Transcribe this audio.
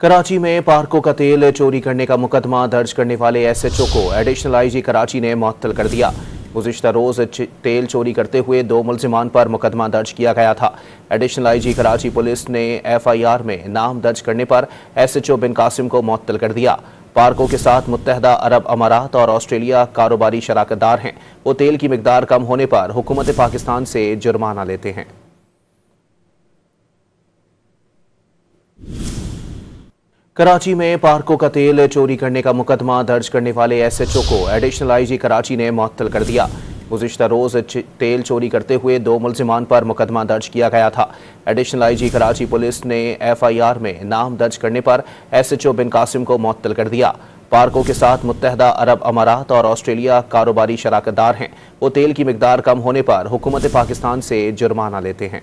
कराची में पार्कों का तेल चोरी करने का मुकदमा दर्ज करने वाले एसएचओ को एडिशनल आईजी कराची ने मुअत्तल कर दिया। गुज़िश्ता रोज तेल चोरी करते हुए 2 मुल्जिमान पर मुकदमा दर्ज किया गया था। एडिशनल आईजी कराची पुलिस ने एफआईआर में नाम दर्ज करने पर एसएचओ बिन कासिम को मुअत्तल कर दिया। पार्कों के साथ मुत्तहदा अरब अमारात और ऑस्ट्रेलिया कारोबारी शराकतदार हैं। वो तेल की मिकदार कम होने पर हुकूमत पाकिस्तान से जुर्माना लेते हैं। कराची में पार्कों का तेल चोरी करने का मुकदमा दर्ज करने वाले एसएचओ को एडिशनल आईजी कराची ने मुअत्तल कर दिया। गुज़िश्ता रोज तेल चोरी करते हुए 2 मुल्जिमान पर मुकदमा दर्ज किया गया था। एडिशनल आईजी कराची पुलिस ने एफआईआर में नाम दर्ज करने पर एसएचओ बिन कासिम को मुअत्तल कर दिया। पार्कों के साथ मुत्तहदा अरब अमारात और ऑस्ट्रेलिया कारोबारी शराकतदार हैं। वो तेल की मिकदार कम होने पर हुकूमत पाकिस्तान से जुर्माना लेते हैं।